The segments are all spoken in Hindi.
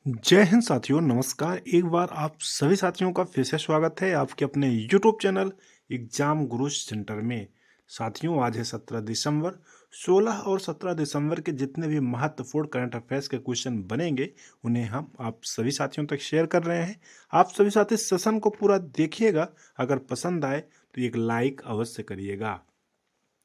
जय हिंद साथियों, नमस्कार। एक बार आप सभी साथियों का फिर से स्वागत है आपके अपने यूट्यूब चैनल एग्जाम गुरु सेंटर में। साथियों, आज है 17 दिसंबर। 16 और 17 दिसंबर के जितने भी महत्वपूर्ण करंट अफेयर्स के क्वेश्चन बनेंगे उन्हें हम आप सभी साथियों तक शेयर कर रहे हैं। आप सभी साथी सेशन को पूरा देखिएगा। अगर पसंद आए तो एक लाइक अवश्य करिएगा।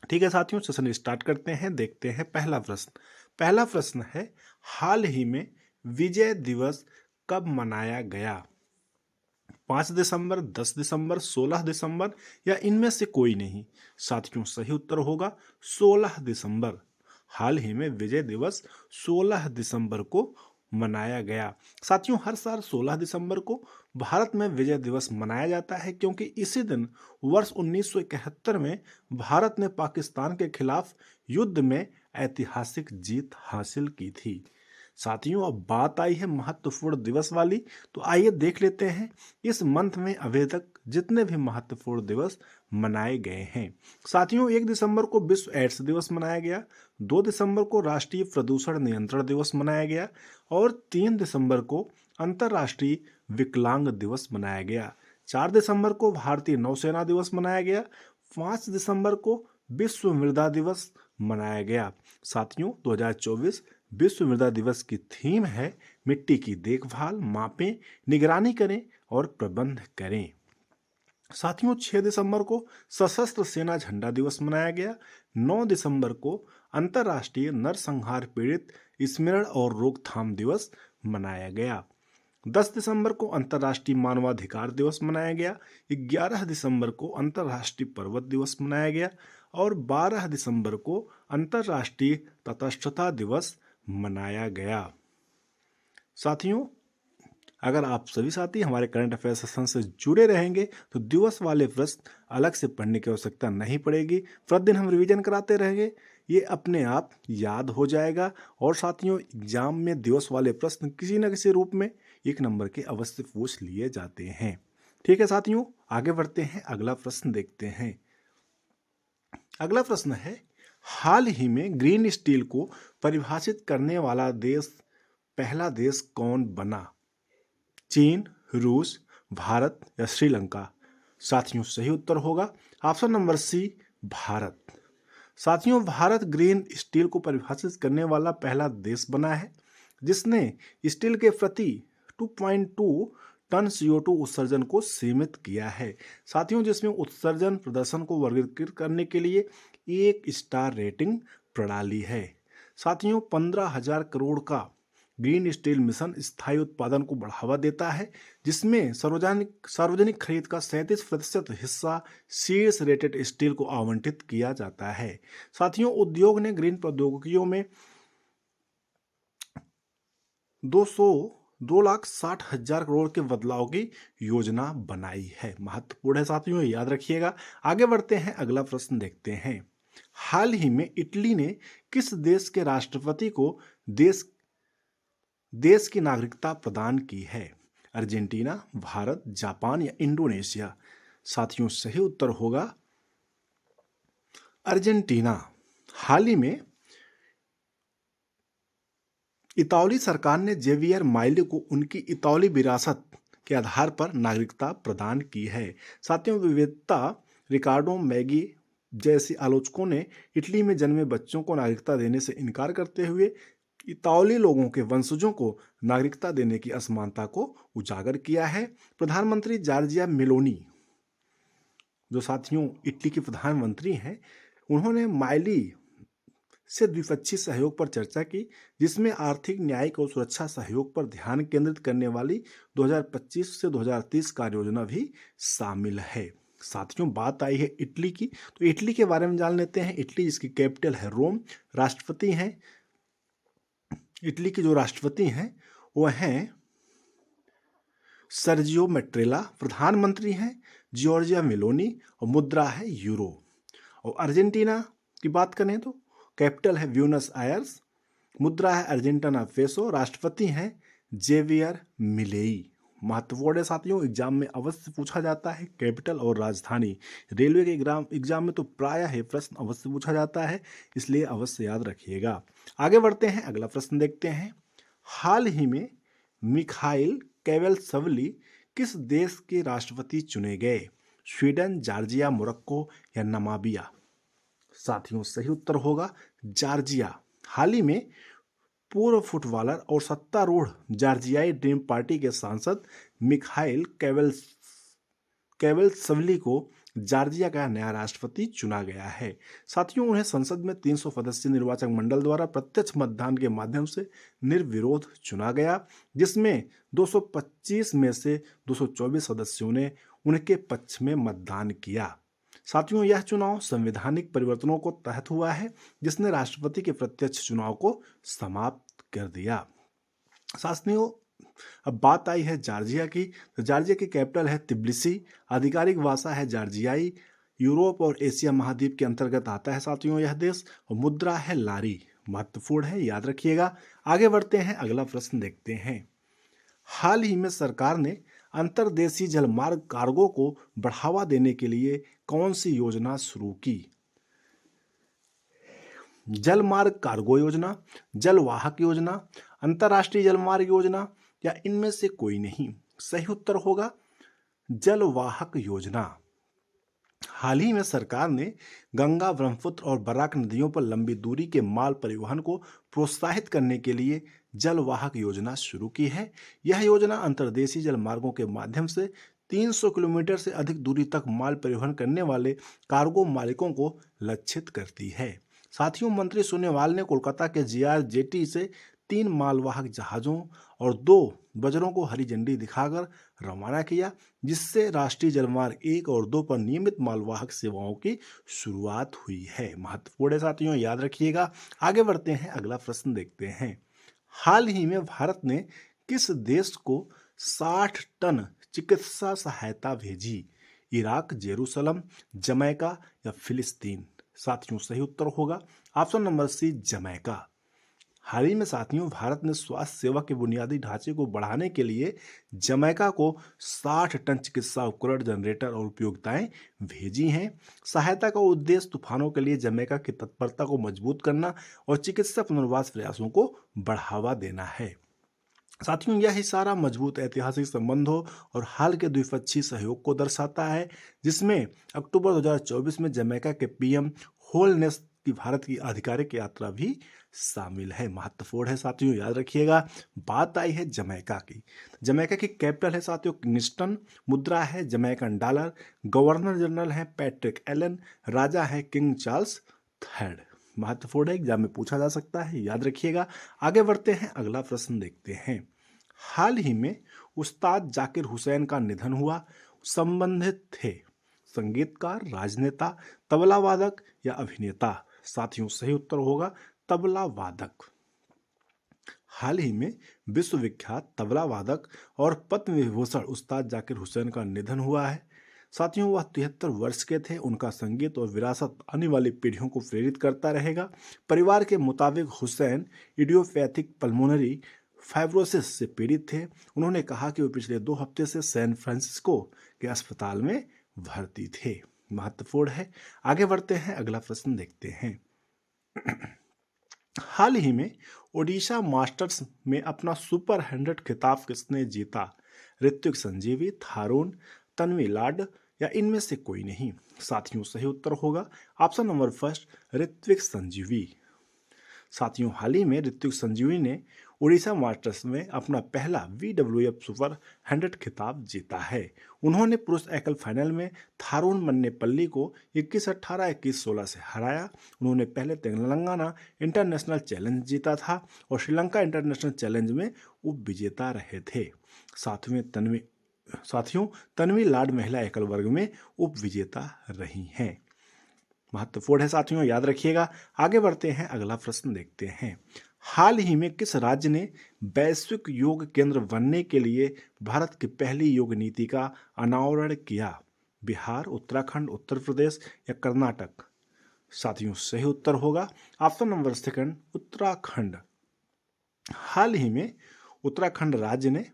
ठीक है साथियों, सेशन स्टार्ट करते हैं। देखते हैं पहला प्रश्न है, हाल ही में विजय दिवस कब मनाया गया? 5 दिसंबर, 10 दिसंबर, 16 दिसंबर या इनमें से कोई नहीं? साथियों, सही उत्तर होगा 16 दिसंबर। हाल ही में विजय दिवस 16 दिसंबर को मनाया गया। साथियों, हर साल 16 दिसंबर को भारत में विजय दिवस मनाया जाता है क्योंकि इसी दिन वर्ष 1971 में भारत ने पाकिस्तान के खिलाफ युद्ध में ऐतिहासिक जीत हासिल की थी। साथियों, अब बात आई है महत्वपूर्ण दिवस वाली, तो आइए देख लेते हैं इस मंथ में अभी तक जितने भी महत्वपूर्ण दिवस मनाए गए हैं। साथियों, 1 दिसंबर को विश्व एड्स दिवस मनाया गया, 2 दिसंबर को राष्ट्रीय प्रदूषण नियंत्रण दिवस मनाया गया और 3 दिसंबर को अंतर्राष्ट्रीय विकलांग दिवस मनाया गया। 4 दिसंबर को भारतीय नौसेना दिवस मनाया गया। 5 दिसंबर को विश्व मृदा दिवस मनाया गया। साथियों, 2024 विश्व मृदा दिवस की थीम है मिट्टी की देखभाल, मापें, निगरानी करें और प्रबंध करें। साथियों, 6 दिसंबर को सशस्त्र सेना झंडा दिवस मनाया गया। 9 दिसंबर को अंतर्राष्ट्रीय नरसंहार पीड़ित स्मरण और रोकथाम दिवस मनाया गया। 10 दिसंबर को अंतर्राष्ट्रीय मानवाधिकार दिवस मनाया गया। 11 दिसंबर को अंतर्राष्ट्रीय पर्वत दिवस मनाया गया और 12 दिसंबर को अंतर्राष्ट्रीय तटस्थता दिवस मनाया गया। साथियों, अगर आप सभी साथी हमारे करंट अफेयर सेशन से जुड़े रहेंगे तो दिवस वाले प्रश्न अलग से पढ़ने की आवश्यकता नहीं पड़ेगी। प्रतिदिन हम रिवीजन कराते रहेंगे, ये अपने आप याद हो जाएगा। और साथियों, एग्जाम में दिवस वाले प्रश्न किसी न किसी रूप में 1 नंबर के अवश्य पूछ लिए जाते हैं। ठीक है साथियों, आगे बढ़ते हैं, अगला प्रश्न देखते हैं। अगला प्रश्न है, हाल ही में ग्रीन स्टील को परिभाषित करने वाला पहला देश कौन बना? चीन, रूस, भारत या श्रीलंका? साथियों, सही उत्तर होगा ऑप्शन नंबर सी, भारत। साथियों, भारत ग्रीन स्टील को परिभाषित करने वाला पहला देश बना है जिसने स्टील के प्रति 2.2 टन CO2 उत्सर्जन को सीमित किया है। साथियों, जिसमें उत्सर्जन प्रदर्शन को वर्गीकृत करने के लिए 1 स्टार रेटिंग प्रणाली है। साथियों, 15,000 करोड़ का ग्रीन स्टील मिशन स्थायी उत्पादन को बढ़ावा देता है जिसमें सार्वजनिक खरीद का 37% हिस्सा शीर्ष रेटेड स्टील को आवंटित किया जाता है। साथियों, उद्योग ने ग्रीन प्रौद्योगिकियों में 2,60,000 करोड़ के बदलाव की योजना बनाई है। महत्वपूर्ण है साथियों, याद रखिएगा। आगे बढ़ते हैं, अगला प्रश्न देखते हैं। हाल ही में इटली ने किस देश के राष्ट्रपति को देश की नागरिकता प्रदान की है? अर्जेंटीना, भारत, जापान या इंडोनेशिया? साथियों, सही उत्तर होगा अर्जेंटीना। हाल ही में इतालवी सरकार ने जेवियर माइली को उनकी इतालवी विरासत के आधार पर नागरिकता प्रदान की है। साथियों, विविधता रिकार्डो मैगी जैसे आलोचकों ने इटली में जन्मे बच्चों को नागरिकता देने से इनकार करते हुए इतालवी लोगों के वंशजों को नागरिकता देने की असमानता को उजागर किया है। प्रधानमंत्री जॉर्जिया मेलोनी, जो साथियों इटली के प्रधानमंत्री हैं, उन्होंने माइली से द्विपक्षीय सहयोग पर चर्चा की जिसमें आर्थिक, न्यायिक और सुरक्षा सहयोग पर ध्यान केंद्रित करने वाली 2025 से 2030 कार्य योजना भी शामिल है। साथियों, बात आई है इटली की, तो इटली के बारे में जान लेते हैं। इटली जिसकी कैपिटल है रोम, राष्ट्रपति हैं इटली के जो राष्ट्रपति हैं वह हैं सर्जियो मैट्रेला, प्रधानमंत्री हैं जॉर्जिया मेलोनी और मुद्रा है यूरो। और अर्जेंटीना की बात करें तो कैपिटल है ब्यूनस आयर्स, मुद्रा है अर्जेंटीना पेसो, राष्ट्रपति हैं जेवियर मिलेई। महत्वपूर्ण है साथियों, एग्जाम में अवश्य पूछा जाता है कैपिटल और राजधानी। रेलवे के एग्जाम में तो प्रायः है प्रश्न अवश्य पूछा जाता है, इसलिए अवश्य याद रखिएगा। आगे बढ़ते हैं, अगला प्रश्न देखते हैं। हाल ही में मिखाइल केवेलसवली किस देश के राष्ट्रपति चुने गए? स्वीडन, जॉर्जिया, मोरक्को या नामीबिया? साथियों सही उत्तर होगा जॉर्जिया। हाल ही में पूर्व फुटबॉलर और सत्तारूढ़ जॉर्जियाई ड्रीम पार्टी के सांसद मिखाइल केवेलसवली को जॉर्जिया का नया राष्ट्रपति चुना गया है। साथियों उन्हें संसद में 300 सदस्यीय निर्वाचक मंडल द्वारा प्रत्यक्ष मतदान के माध्यम से निर्विरोध चुना गया, जिसमें 225 में से 224 सदस्यों ने उनके पक्ष में मतदान किया। साथियों यह चुनाव संवैधानिक परिवर्तनों को तहत हुआ है, जिसने राष्ट्रपति के प्रत्यक्ष चुनाव को समाप्त कर दिया। साथियों अब बात आई है जॉर्जिया की। तो जॉर्जिया की कैपिटल है तिब्लिसी, आधिकारिक भाषा है जॉर्जियाई, यूरोप और एशिया महाद्वीप के अंतर्गत आता है साथियों यह देश, और मुद्रा है लारी। महत्वपूर्ण है, याद रखिएगा। आगे बढ़ते हैं, अगला प्रश्न देखते हैं। हाल ही में सरकार ने अंतर्देशीय जलमार्ग कार्गो को बढ़ावा देने के लिए कौन सी योजना शुरू की? जलमार्ग कार्गो योजना, जलवाहक योजना, अंतर्राष्ट्रीय जलमार्ग योजना या इनमें से कोई नहीं? सही उत्तर होगा जलवाहक योजना। हाल ही में सरकार ने गंगा, ब्रह्मपुत्र और बराक नदियों पर लंबी दूरी के माल परिवहन को प्रोत्साहित करने के लिए जलवाहक योजना शुरू की है। यह योजना अंतर्देशीय जलमार्गों के माध्यम से 300 किलोमीटर से अधिक दूरी तक माल परिवहन करने वाले कार्गो मालिकों को लक्षित करती है। साथियों मंत्री सोनोवाल ने कोलकाता के जीआर जेटी से 3 मालवाहक जहाजों और 2 बजरों को हरी झंडी दिखाकर रवाना किया, जिससे राष्ट्रीय जलमार्ग 1 और 2 पर नियमित मालवाहक सेवाओं की शुरुआत हुई है। महत्वपूर्ण है साथियों, याद रखिएगा। आगे बढ़ते हैं, अगला प्रश्न देखते हैं। हाल ही में भारत ने किस देश को 60 टन चिकित्सा सहायता भेजी? इराक, जेरूसलम, जमैका या फिलिस्तीन? साथियों सही उत्तर होगा ऑप्शन नंबर सी, जमैका। हाल ही में साथियों भारत ने स्वास्थ्य सेवा के बुनियादी ढांचे को बढ़ाने के लिए जमैका को 60 टन चिकित्सा उपकरण, जनरेटर और उपयोगिताएं भेजी हैं। सहायता का उद्देश्य तूफानों के लिए जमैका की तत्परता को मजबूत करना और चिकित्सा पुनर्वास प्रयासों को बढ़ावा देना है। साथियों यह इशारा मजबूत ऐतिहासिक संबंधों और हाल के द्विपक्षीय सहयोग को दर्शाता है, जिसमें अक्टूबर 2024 में जमैका के पीएम होलनेस की भारत की आधिकारिक यात्रा भी शामिल है। महत्वपूर्ण है साथियों, याद रखिएगा। बात आई है जमैका की। जमैका की कैपिटल है साथियों किंगस्टन, मुद्रा है जमैकन डॉलर, गवर्नर जनरल है पैट्रिक एलन, राजा है किंग चार्ल्स III। महत्वपूर्ण है, एग्जाम में पूछा जा सकता है, याद रखिएगा। आगे बढ़ते हैं, अगला प्रश्न देखते हैं। हाल ही में उस्ताद जाकिर हुसैन का निधन हुआ, संबंधित थे संगीतकार, राजनेता, तबला वादक या अभिनेता? साथियों सही उत्तर होगा तबला वादक। हाल ही में विश्वविख्यात तबला वादक और पद्म विभूषण उस्ताद जाकिर हुसैन का निधन हुआ है। साथियों वह 73 वर्ष के थे। उनका संगीत और विरासत आने वाली पीढ़ियों को प्रेरित करता रहेगा। परिवार के मुताबिक हुसैन इडियोपैथिक पल्मोनरी फाइब्रोसिस से पीड़ित थे। उन्होंने कहा कि वे पिछले 2 हफ्ते से सैन फ्रांसिस्को के अस्पताल में भर्ती थे। महत्वपूर्ण है। आगे बढ़ते हैं, अगला प्रश्न देखते हैं। हाल ही में ओडिशा मास्टर्स में अपना सुपर 100 खिताब किसने जीता? ऋत्विक संजीवी, थारून, तन्वी लाड या इनमें से कोई नहीं? साथियों सही उत्तर होगा ऑप्शन नंबर फर्स्ट, ऋत्विक संजीवी। साथियों हाल ही में ऋत्विक संजीवी ने ओडिशा मास्टर्स में अपना पहला WWF सुपर 100 खिताब जीता है। उन्होंने पुरुष एकल फाइनल में थारून मन्नेपल्ली को 21-18, 21-16 से हराया। उन्होंने पहले तेलंगाना इंटरनेशनल चैलेंज जीता था और श्रीलंका इंटरनेशनल चैलेंज में उप विजेता रहे थे। साथियों तन्वी लाड महिला एकल वर्ग में उप विजेता रही हैं। महत्वपूर्ण है साथियों, याद रखिएगा। आगे बढ़ते हैं, अगला प्रश्न देखते हैं। हाल ही में किस राज्य ने वैश्विक योग केंद्र बनने के लिए भारत की पहली योग नीति का अनावरण किया? बिहार, उत्तराखंड, उत्तर प्रदेश या कर्नाटक? साथियों सही उत्तर होगा ऑप्शन नंबर सेकंड, उत्तराखंड। हाल ही में उत्तराखंड राज्य ने,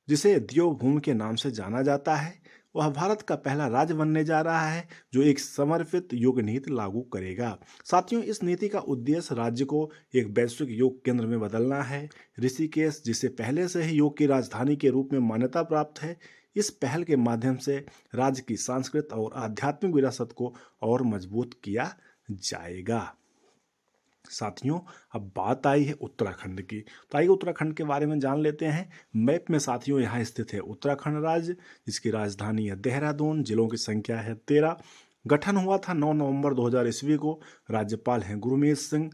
जिसे देवभूमि के नाम से जाना जाता है, वह भारत का पहला राज्य बनने जा रहा है जो एक समर्पित योग नीति लागू करेगा। साथियों, इस नीति का उद्देश्य राज्य को एक वैश्विक योग केंद्र में बदलना है। ऋषिकेश, जिसे पहले से ही योग की राजधानी के रूप में मान्यता प्राप्त है, इस पहल के माध्यम से राज्य की सांस्कृतिक और आध्यात्मिक विरासत को और मजबूत किया जाएगा। साथियों, अब बात आई है उत्तराखंड की, तो आइए उत्तराखंड के बारे में जान लेते हैं। मैप में साथियों यहाँ स्थित है उत्तराखंड राज्य, जिसकी राजधानी है देहरादून। जिलों की संख्या है 13। गठन हुआ था 9 नवंबर 2000 ईस्वी को। राज्यपाल हैं गुरमीत सिंह,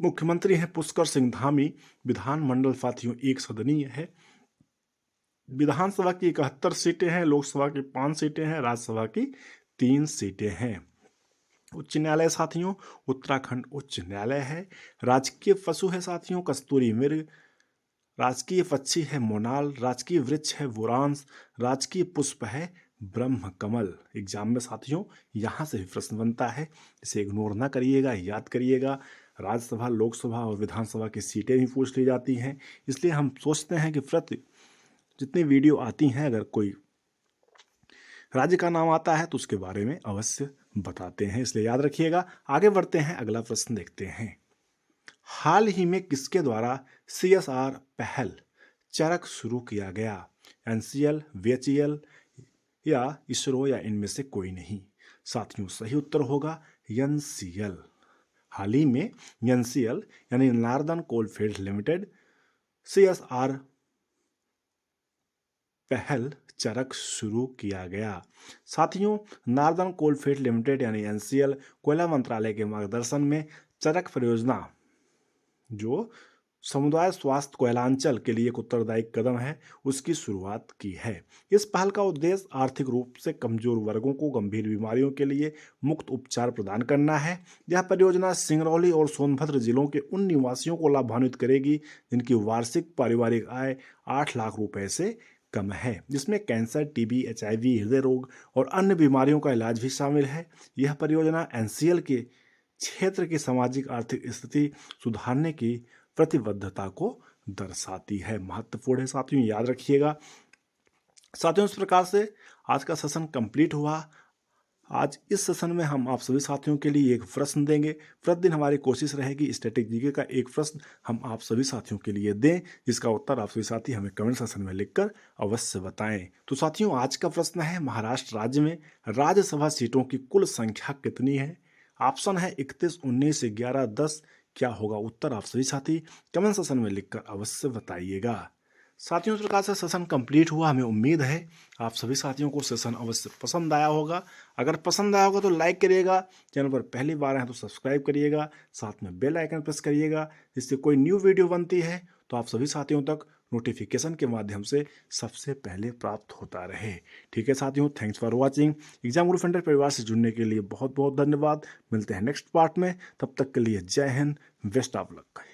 मुख्यमंत्री हैं पुष्कर सिंह धामी। विधानमंडल साथियों एक सदनीय है। विधानसभा की 71 सीटें हैं, लोकसभा की 5 सीटें हैं, राज्यसभा की 3 सीटें हैं। उच्च न्यायालय साथियों उत्तराखंड उच्च न्यायालय है। राजकीय पशु है साथियों कस्तूरी मृग। राजकीय पक्षी है मोनाल। राजकीय वृक्ष है बुरांश। राजकीय पुष्प है ब्रह्म कमल। एग्जाम में साथियों यहाँ से भी प्रश्न बनता है, इसे इग्नोर ना करिएगा, याद करिएगा। राज्यसभा, लोकसभा और विधानसभा की सीटें भी पूछ ली जाती हैं, इसलिए हम सोचते हैं कि प्रति जितनी वीडियो आती हैं अगर कोई राज्य का नाम आता है तो उसके बारे में अवश्य बताते हैं, इसलिए याद रखिएगा। आगे बढ़ते हैं, अगला प्रश्न देखते हैं। हाल ही में किसके द्वारा CSR पहल चरक शुरू किया गया? NCL, VHEL या इसरो या इनमें से कोई नहीं? साथियों सही उत्तर होगा NCL। हाल ही में NCL यानी नार्दर्न कोलफील्ड लिमिटेड CSR पहल चरक शुरू किया गया। साथियों, नार्दर्न कोलफील्ड लिमिटेड यानी NCL कोयला मंत्रालय के मार्गदर्शन में चरक परियोजना, जो समुदाय स्वास्थ्य कोयलांचल के लिए एक उत्तरदायी कदम है, उसकी शुरुआत की है। इस पहल का उद्देश्य आर्थिक रूप से कमजोर वर्गों को गंभीर बीमारियों के लिए मुफ्त उपचार प्रदान करना है। यह परियोजना सिंगरौली और सोनभद्र जिलों के उन निवासियों को लाभान्वित करेगी जिनकी वार्षिक पारिवारिक आय 8 लाख रुपए से कम है, जिसमें कैंसर, TB, HIV, हृदय रोग और अन्य बीमारियों का इलाज भी शामिल है। यह परियोजना NCL के क्षेत्र की सामाजिक आर्थिक स्थिति सुधारने की प्रतिबद्धता को दर्शाती है। महत्वपूर्ण है साथियों, याद रखिएगा। साथियों, इस प्रकार से आज का सेशन कंप्लीट हुआ। आज इस सेशन में हम आप सभी साथियों के लिए एक प्रश्न देंगे। प्रतिदिन हमारी कोशिश रहेगी स्टैटिक जीके का एक प्रश्न हम आप सभी साथियों के लिए दें, जिसका उत्तर आप सभी साथी हमें कमेंट सेक्शन में लिखकर अवश्य बताएं। तो साथियों, आज का प्रश्न है, महाराष्ट्र राज्य में राज्यसभा सीटों की कुल संख्या कितनी है? ऑप्शन है 31, 19, 11, 10। क्या होगा उत्तर? आप सभी साथी कमेंट सेक्शन में लिखकर अवश्य बताइएगा। साथियों, इस प्रकार से सेशन कंप्लीट हुआ। हमें उम्मीद है आप सभी साथियों को सेशन अवश्य पसंद आया होगा। अगर पसंद आया होगा तो लाइक करिएगा, चैनल पर पहली बार आए तो सब्सक्राइब करिएगा, साथ में बेल आइकन प्रेस करिएगा, जिससे कोई न्यू वीडियो बनती है तो आप सभी साथियों तक नोटिफिकेशन के माध्यम से सबसे पहले प्राप्त होता रहे। ठीक है साथियों, thanks for watching. Exam Guru funder परिवार से जुड़ने के लिए बहुत बहुत धन्यवाद। मिलते हैं नेक्स्ट पार्ट में, तब तक के लिए जय हिंद, बेस्ट ऑफ लक।